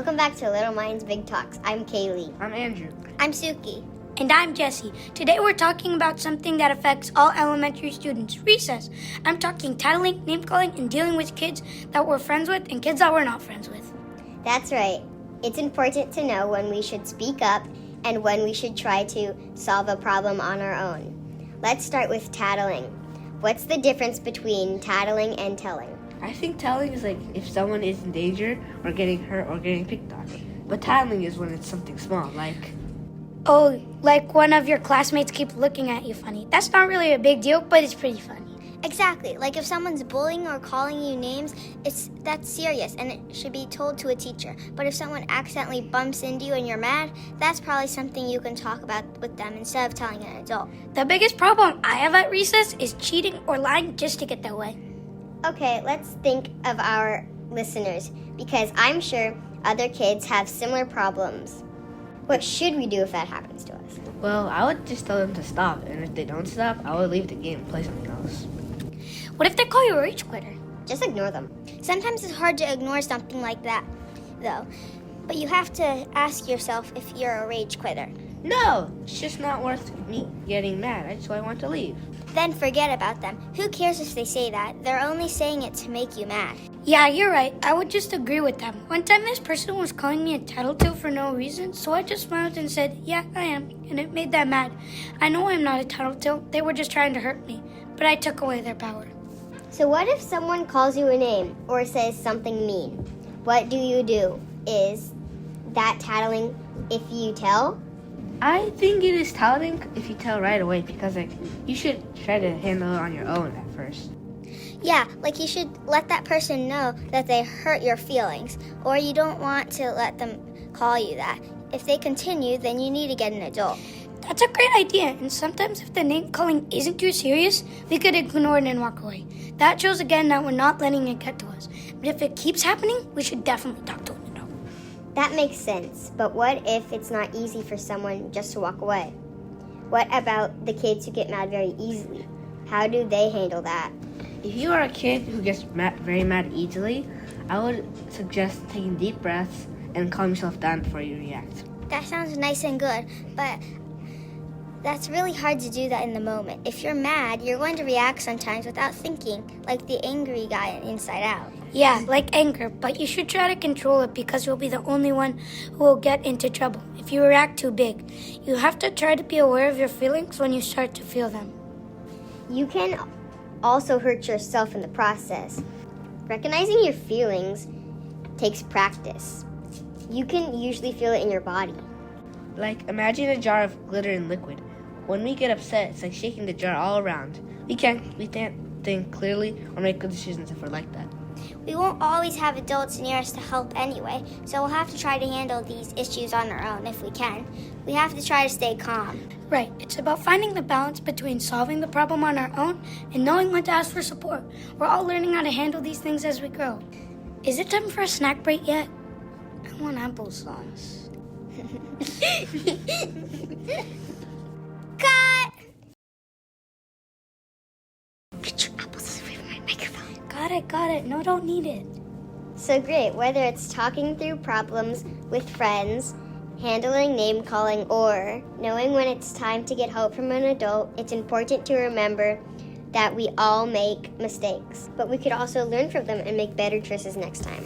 Welcome back to Little Minds Big Talks. I'm Kaylee. I'm Andrew. I'm Suki. And I'm Jesse. Today we're talking about something that affects all elementary students, recess. I'm talking tattling, name-calling, and dealing with kids that we're friends with and kids that we're not friends with. That's right. It's important to know when we should speak up and when we should try to solve a problem on our own. Let's start with tattling. What's the difference between tattling and telling? I think tattling is like if someone is in danger or getting hurt or getting picked on. But tattling is when it's something small, like... Oh, like one of your classmates keep looking at you funny. That's not really a big deal, but it's pretty funny. Exactly. Like if someone's bullying or calling you names, that's serious and it should be told to a teacher. But if someone accidentally bumps into you and you're mad, that's probably something you can talk about with them instead of telling an adult. The biggest problem I have at recess is cheating or lying just to get their way. Okay, let's think of our listeners because I'm sure other kids have similar problems. What should we do if that happens to us? Well, I would just tell them to stop, and if they don't stop, I would leave the game and play something else. What if they call you a rage quitter? Just ignore them. Sometimes it's hard to ignore something like that, though. But you have to ask yourself if you're a rage quitter. No, it's just not worth me getting mad. That's why I want to leave. Then forget about them. Who cares if they say that? They're only saying it to make you mad. Yeah, you're right. I would just agree with them. One time this person was calling me a tattletale for no reason, so I just smiled and said, yeah, I am, and it made them mad. I know I'm not a tattletale. They were just trying to hurt me, but I took away their power. So what if someone calls you a name or says something mean? What do you do? Is that tattling if you tell? I think it is tattling if you tell right away because you should try to handle it on your own at first. Yeah, like you should let that person know that they hurt your feelings, or you don't want to let them call you that. If they continue, then you need to get an adult. That's a great idea, and sometimes if the name calling isn't too serious, we could ignore it and walk away. That shows again that we're not letting it get to us. But if it keeps happening, we should definitely talk to an adult. That makes sense, but what if it's not easy for someone just to walk away? What about the kids who get mad very easily? How do they handle that? If you are a kid who gets very mad easily, I would suggest taking deep breaths and calm yourself down before you react. That sounds nice and good, but that's really hard to do that in the moment. If you're mad, you're going to react sometimes without thinking, like the angry guy in Inside Out. Yeah, like anger, but you should try to control it because you'll be the only one who will get into trouble if you react too big. You have to try to be aware of your feelings when you start to feel them. You can also hurt yourself in the process. Recognizing your feelings takes practice. You can usually feel it in your body. Like, imagine a jar of glitter and liquid. When we get upset, it's like shaking the jar all around. We can't think clearly or make good decisions if we're like that. We won't always have adults near us to help anyway, so we'll have to try to handle these issues on our own if we can. We have to try to stay calm. Right, it's about finding the balance between solving the problem on our own and knowing when to ask for support. We're all learning how to handle these things as we grow. Is it time for a snack break yet? I want applesauce. Cut! Get your applesauce away from my microphone. Got it. No, don't need it. So great, whether it's talking through problems with friends, handling name calling, or knowing when it's time to get help from an adult, it's important to remember that we all make mistakes, but we could also learn from them and make better choices next time.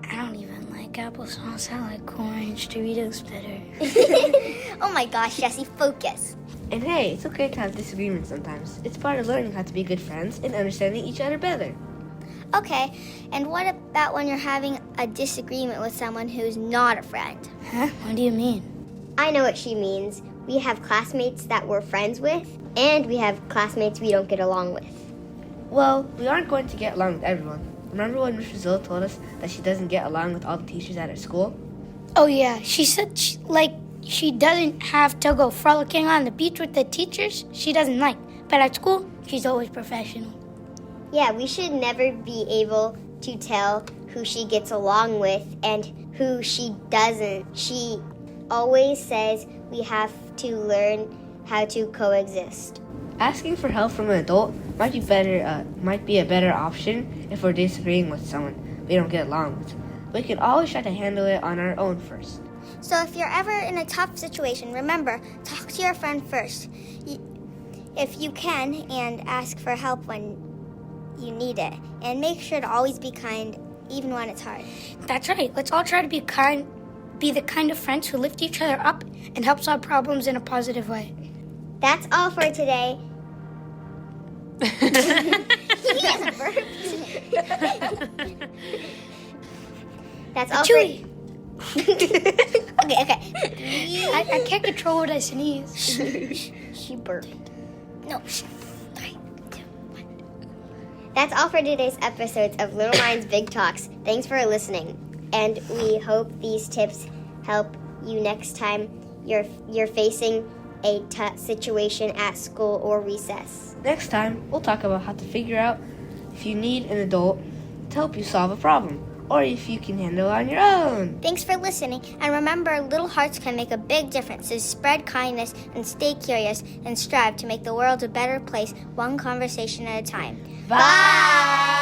I don't even like applesauce. I like orange Doritos better. Oh my gosh, Jesse, focus. And hey, it's okay to have disagreements sometimes. It's part of learning how to be good friends and understanding each other better. Okay, and what about when you're having a disagreement with someone who's not a friend? Huh? What do you mean? I know what she means. We have classmates that we're friends with, and we have classmates we don't get along with. Well, we aren't going to get along with everyone. Remember when Miss Brazil told us that she doesn't get along with all the teachers at her school? Oh yeah, she said she doesn't have to go frolicking on the beach with the teachers she doesn't like. But at school, she's always professional. Yeah, we should never be able to tell who she gets along with and who she doesn't. She always says we have to learn how to coexist. Asking for help from an adult might be a better option if we're disagreeing with someone we don't get along with. We can always try to handle it on our own first. So if you're ever in a tough situation, remember, talk to your friend first, if you can, and ask for help when you need it. And make sure to always be kind, even when it's hard. That's right. Let's all try to be kind, be the kind of friends who lift each other up and help solve problems in a positive way. That's all for today. That's all for... Chewy. Okay. I can't control what I sneeze. She burped. No. That's all for today's episodes of Little Minds Big Talks. Thanks for listening, and we hope these tips help you next time you're facing a tough situation at school or recess. Next time, we'll talk about how to figure out if you need an adult to help you solve a problem, or if you can handle it on your own. Thanks for listening, and remember, little hearts can make a big difference. So spread kindness and stay curious and strive to make the world a better place, one conversation at a time. Bye!